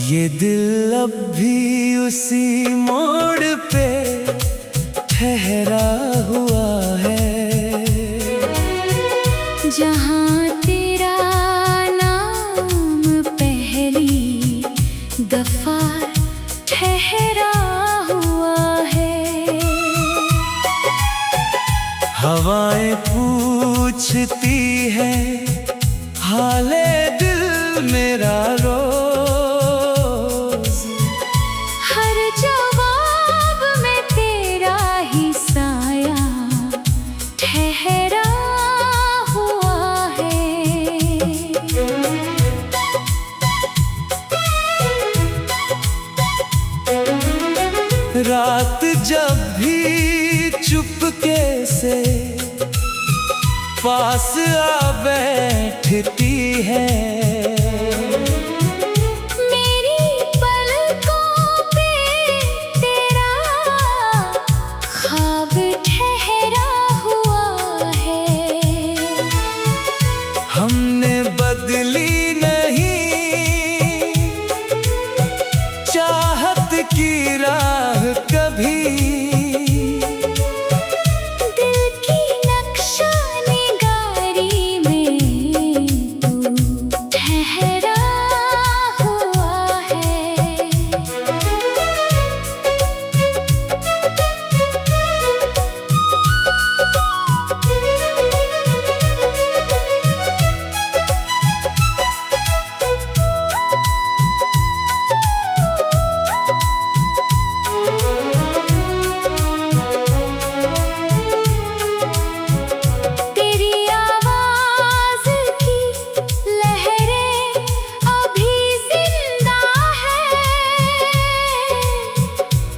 ये दिल अब भी उसी मोड़ पे ठहरा हुआ है, जहाँ तेरा नाम पहली दफा ठहरा हुआ है। हवाएं पूछती है हाले दिल मेरा रोज, हर जवाब में तेरा ही साया ठहरा हुआ है। रात जब भी चुपके से पास आ बैठती है, मेरी पलकों पे तेरा ख्वाब ठहरा हुआ है। हमने बदली नहीं चाहत की राह कभी,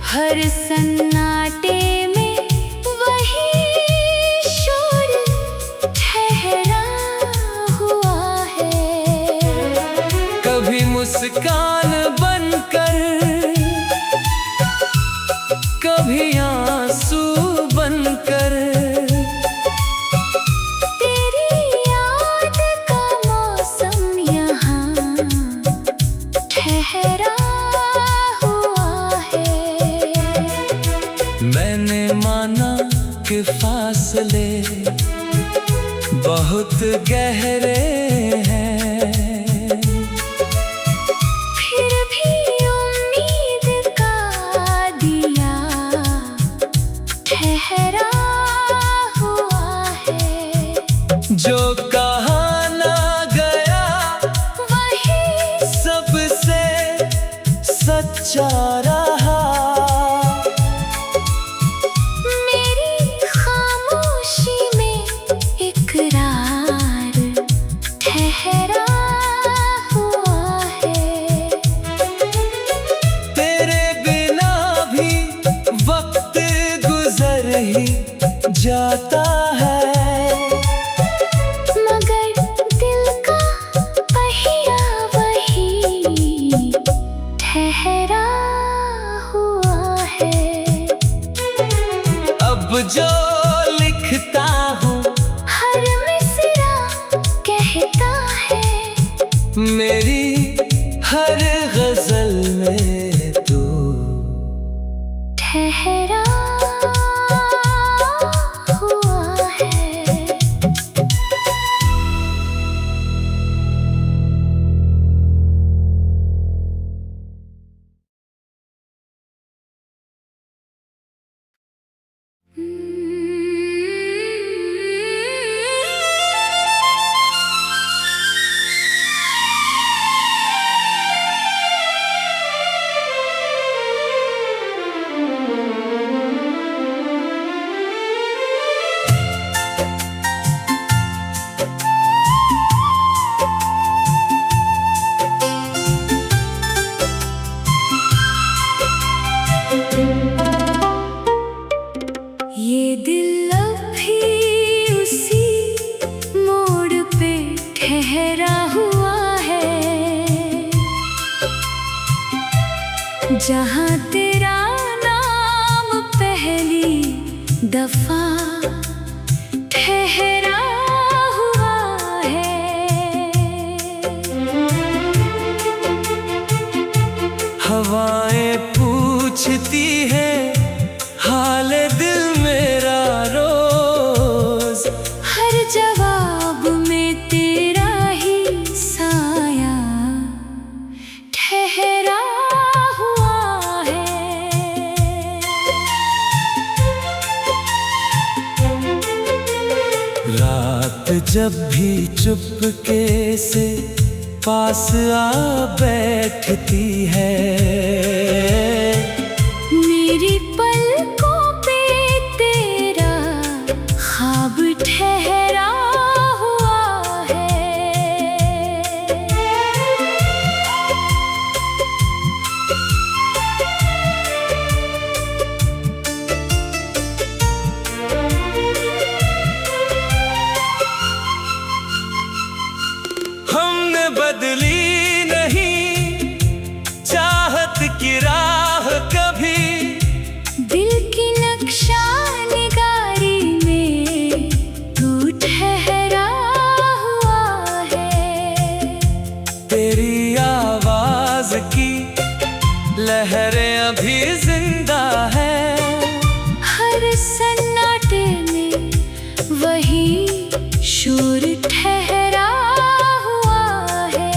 हर सन्नाटे में वही शोर ठहरा हुआ है। कभी मुस्कान बनकर, कभी आंसू बनकर, तेरी याद का मौसम यहाँ ठहरा हुआ है। मैंने माना कि फासले बहुत गहरे हैं, फिर भी उम्मीद का दिया ठहरा हुआ है। जो कहा ना गया वही सबसे सच्चा रहा, ठहरा हुआ है। तेरे बिना भी वक्त गुजर ही जाता है, मगर दिल का पहिया वही ठहरा हुआ है। अब जो लिखता हूँ हर मिसरा कहता है, मेरी हर गजल में तू ठहरा हुआ है। ये दिल अब भी उसी मोड़ पे ठहरा हुआ है, जहाँ तेरा नाम पहली दफा ठहरा हुआ है। हवाएं पूछती है हाल दिल मेरा रोज। हर जवाब में तेरा ही साया ठहरा हुआ है। रात जब भी चुपके से पास आ बैठती है, मेरी पलकों पे तेरा ख्वाब ठहरा हुआ है। हमने बदली नहीं चाहत की राह कभी, दिल की नक्शा निगारी में तू ठहरा हुआ है। तेरी आवाज की लहरें अभी जिंदा है। हर सन्नाटे में वही शोर ठहरा हुआ है।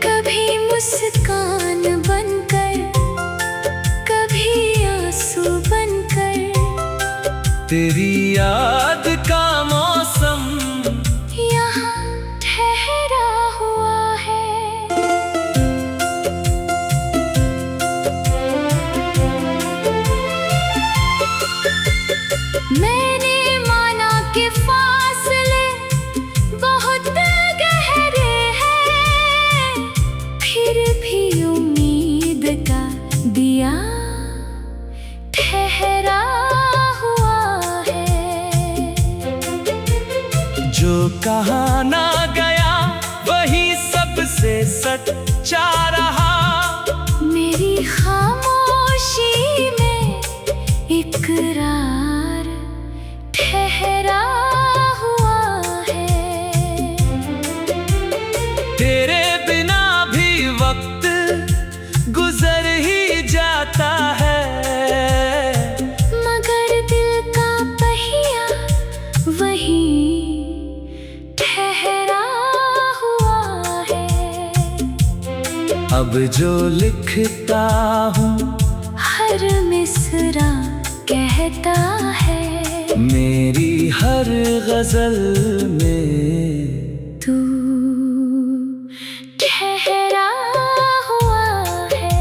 कभी मुस्कान बनकर, कभी आंसू बनकर, तेरी याद का मौसम यहाँ ठहरा हुआ है। मैंने माना कि फासले बहुत गहरे हैं, फिर भी उम्मीद का दिया ठहरा हुआ है। जो कहा ना गया वही सबसे सच्चा रहा। मेरी खामोशी में इकरार ठहरा हुआ है। तेरे बिना भी वक्त गुजर ही जाता है, मगर दिल का पहिया वहीं ठहरा हुआ है। अब जो लिखता हूँ हर मिसरा कहता है, मेरी हर गजल में तू ठहरा हुआ है।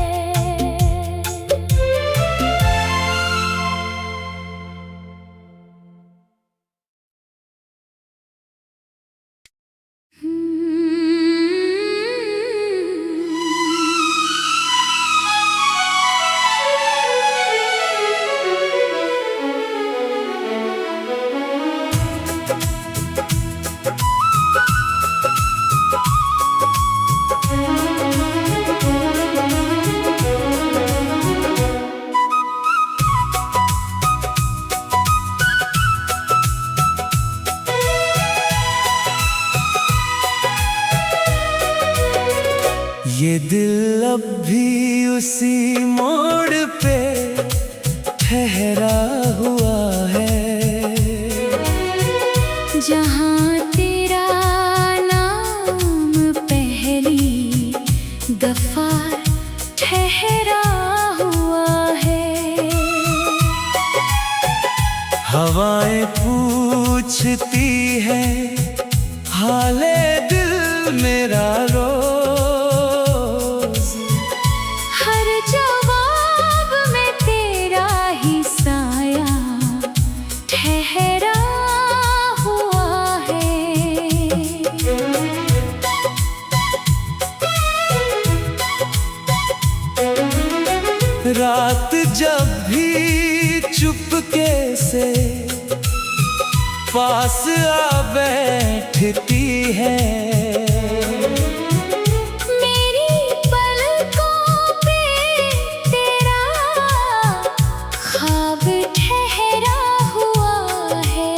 ये दिल अब भी उसी मोड़ पे ठहरा हुआ है, जहाँ तेरा नाम पहली दफा ठहरा हुआ है। हवाएं पूछती है हाले दिल मेरा रोज। हर जवाब में तेरा ही साया ठहरा हुआ है। रात जब भी चुपके से पास आ बैठती है, मेरी पलकों पे तेरा ख्वाब ठहरा हुआ है।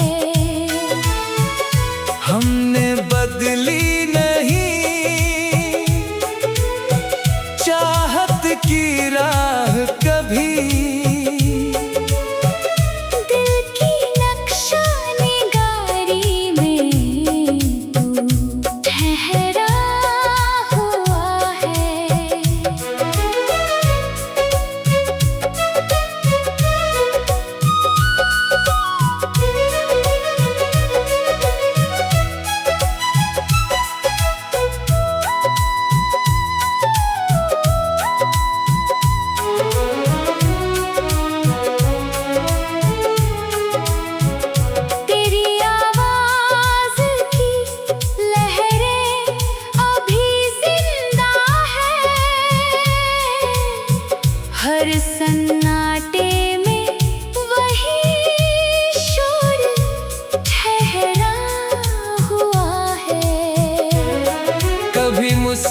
हमने बदली नहीं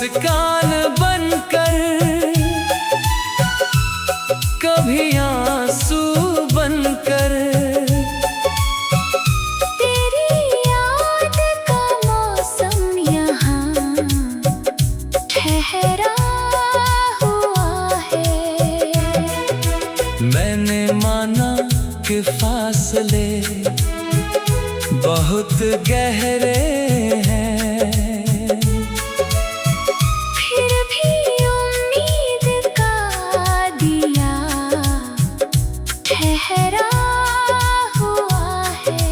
मुस्कान बनकर, कभी आंसू बनकर। तेरी याद का मौसम यहाँ ठहरा हुआ है। मैंने माना कि फासले बहुत गहरे हैं, फिर भी उम्मीद का दिया ठहरा हुआ है।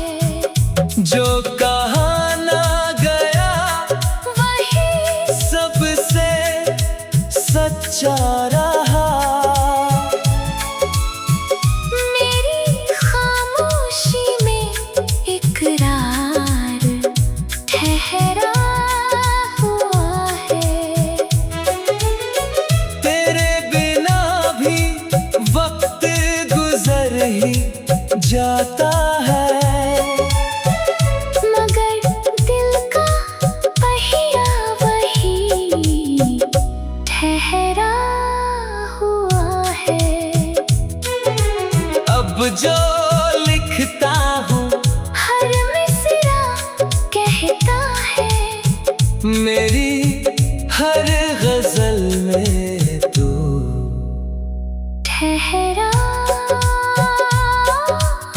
जो कहा ना गया वही सबसे सच्चा रहा। मेरी खामोशी में इकरार ठहरा हुआ है। तेरे बिना भी वक्त गुजर ही जाता है, मगर दिल का पहिया वही ठहरा हुआ है। अब जो लिखता हूँ हर मिसरा कहता है, मेरी हर गजल में तू ठहरा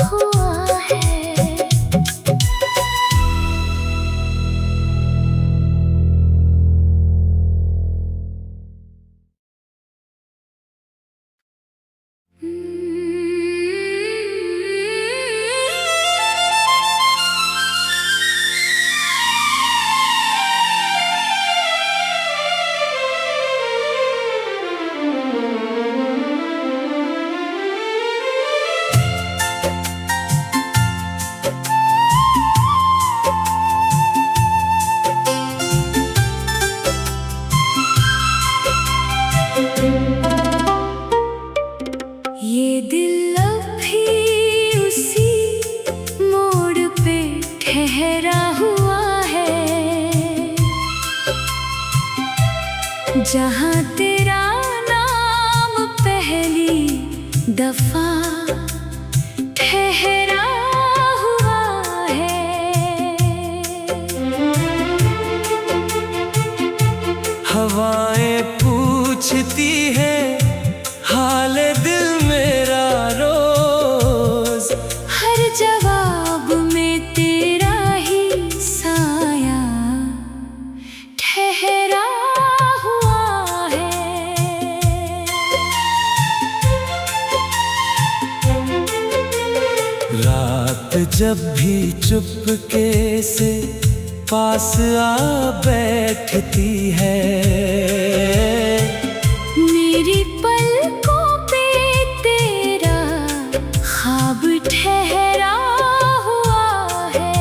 हुआ है। ये दिल अब भी उसी मोड़ पे ठहरा हुआ है, जहाँ तेरा नाम पहली दफा ठहरा हुआ है। हवाएं पूछती है हाल दिल मेरा रोज, हर जवाब में तेरा ही साया ठहरा हुआ है। रात जब भी चुपके से पास आ बैठती है, मेरी पलकों पे तेरा ख्वाब ठहरा हुआ है।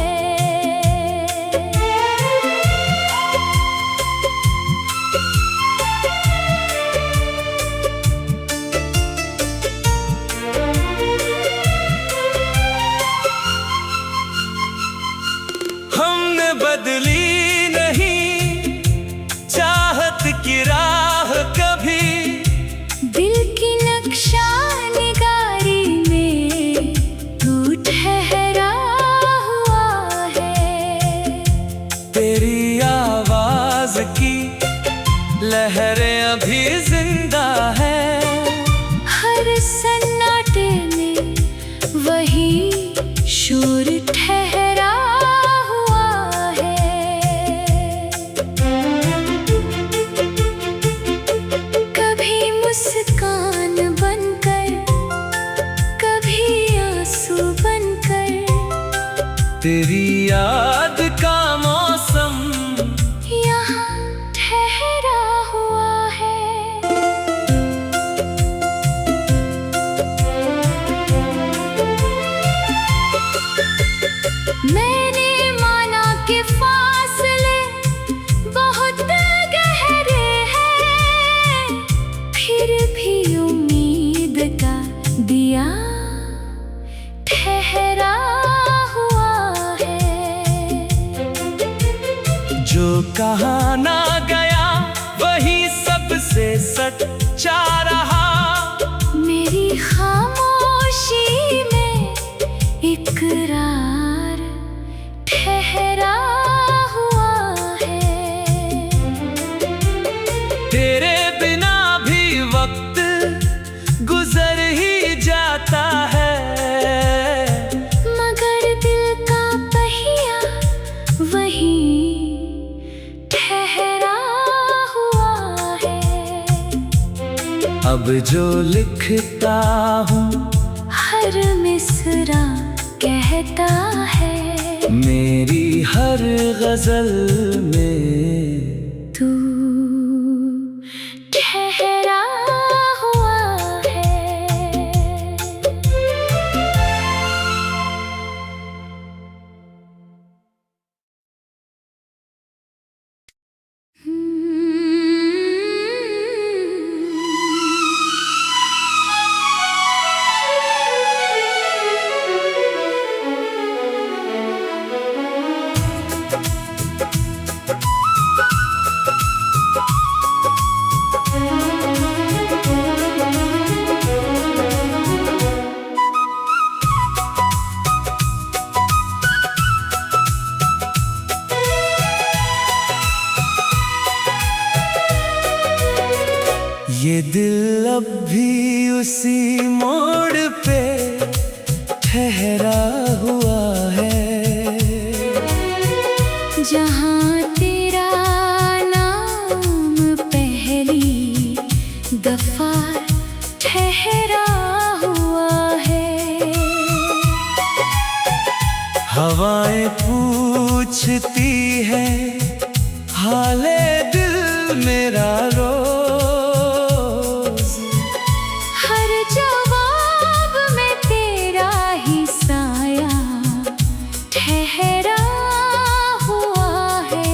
हमने बदली नहीं चाहत की राह कभी, दिल की नक्शा निगारी में तू ठहरा हुआ है। तेरी आवाज की लहरें अभी जिंदा है, हर सन्नाटे में वही शोर ठहरा हुआ है। कभी मुस्कान बनकर, कभी आंसू बनकर। तेरी याद का मौसम यहाँ ठहरा हुआ है। मैंने माना कि फासले बहुत गहरे हैं, फिर भी उम्मीद का दिया ठहरा हुआ है। जो कहा ना गया सच्चा रहा। मेरी खामोशी में इकरार ठहरा हुआ है। तेरे बिना भी वक्त गुजर ही जाता है, मगर दिल का पहिया वहीं ठहरा हुआ है। अब जो लिखता हूँ हर मिसरा कहता है, मेरी हर गजल में तू ठहरा हुआ है। ये दिल अब भी उसी मोड़ पे ठहरा हुआ है, जहाँ तेरा नाम पहली दफा ठहरा हुआ है। हवाएं पूछती है हाले दिल मेरा रोज, हर जवाब में तेरा ही साया ठहरा हुआ है।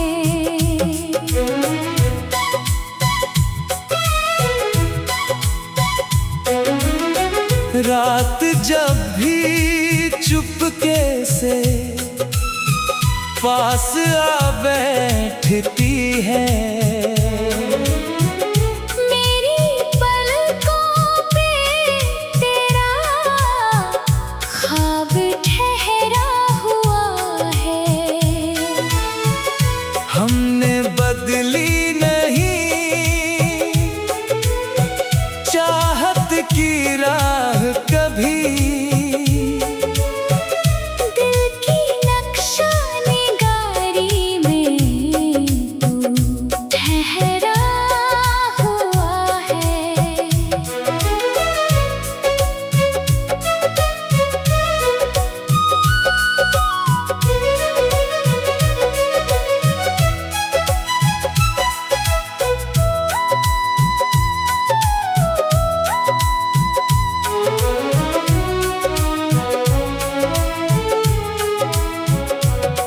रात जब भी चुपके से पास आ बैठती है, मेरी पलकों पे तेरा ख्वाब ठहरा हुआ है। हमने बदली नहीं चाहत की राह कभी, दिल की नक्शा निगारी में तू ठहरा हुआ है।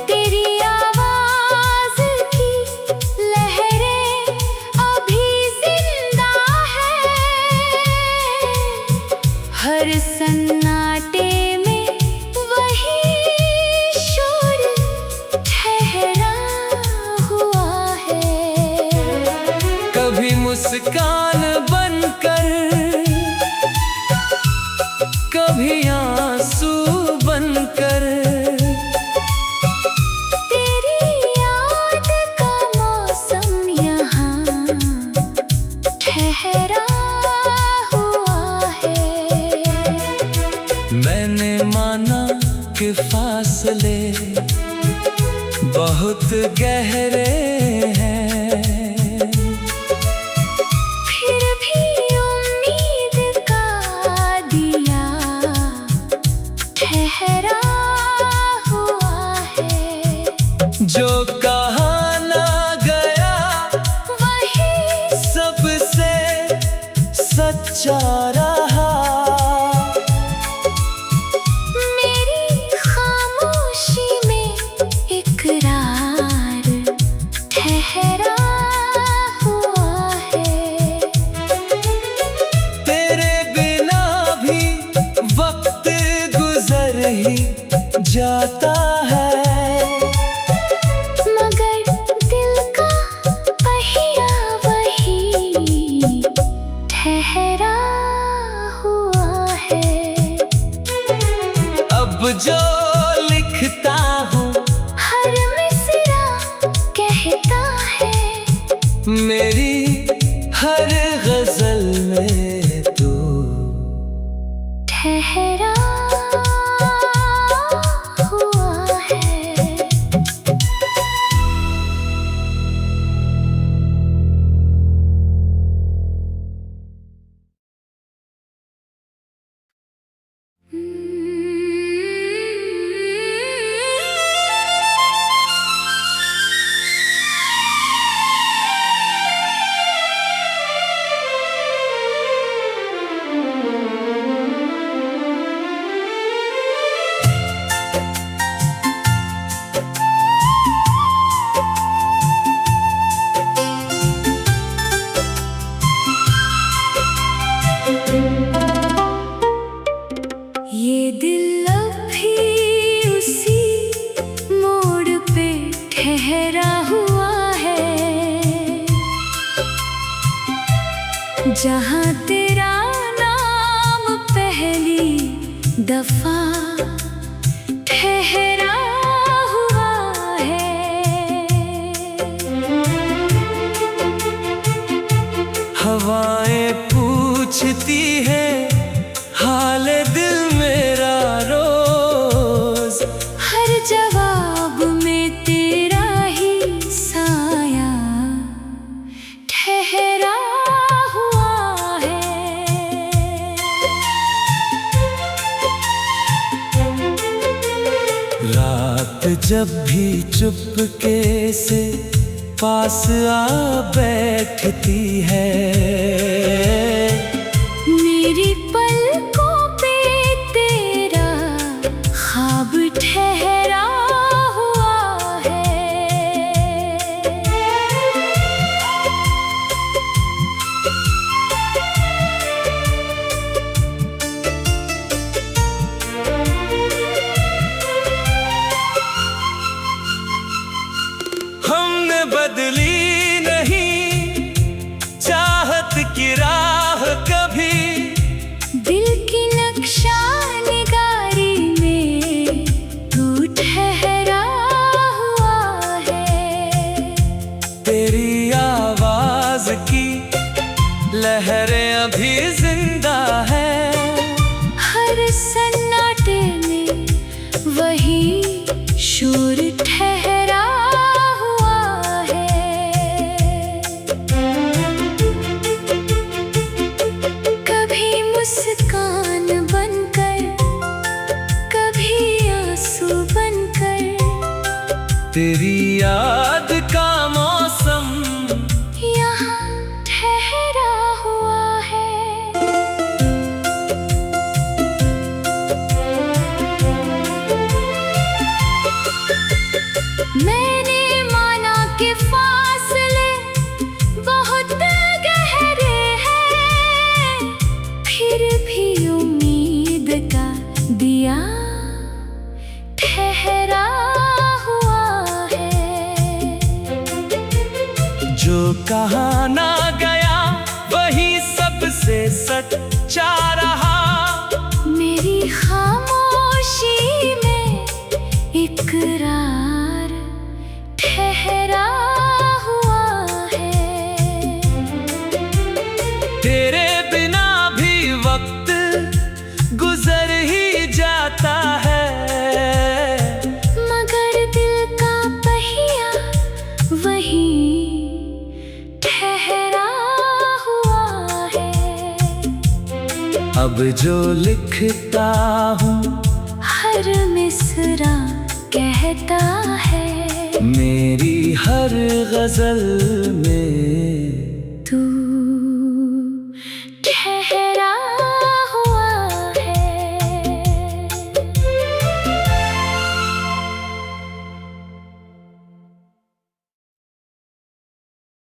तेरी आवाज की लहरें अभी जिंदा है, हर सन्नाटे में वही शोर ठहरा हुआ है। कभी मुस्कान बनकर, कभी आंसू बनकर, तेरी याद का मौसम यहाँ ठहरा हुआ है। मैंने माना कि फासले बहुत गहरे हैं, फिर भी उम्मीद का दिया ठहरा हुआ है। जो कहा ना गया वही सबसे सच्चा रहा। मेरी खामोशी में इकरार ठहरा ठहरा हुआ है। जहाँ तेरा नाम पहली दफा ठहरा हुआ है। हवाएं पूछती है हाल दिल मेरा रोज, हर जवाब में तेरा ही साया ठहरा हुआ है। रात जब भी चुपके से पास आ बैठती है, मेरी पलकों पे तेरा ख्वाब ठहरा हुआ है। हमने बदली नहीं चाहत की राह कभी, दिल की नक्शा निगारी में तू ठहरा हुआ है। तेरी आवाज की लहरें अभी जिंदा है। हर सन्नाटे में वही शोर ठहरा हुआ है। कभी मुस्कान बनकर, कभी आंसू बनकर, तेरी याद का मौसम यहाँ ठहरा हुआ है। मैंने माना कि फासले बहुत गहरे हैं, फिर भी उम्मीद का दिया ठहरा हुआ है। जो कहा ना गया वही सबसे सच्चा रहा। मेरी खामोशी में इकरार ठहरा हुआ है। तेरे बिना भी वक्त गुजर ही जाता है, मगर दिल का पहिया वहीं ठहरा हुआ है। अब जो लिखता हूँ हर मिसरा कहता है, मेरी हर गजल में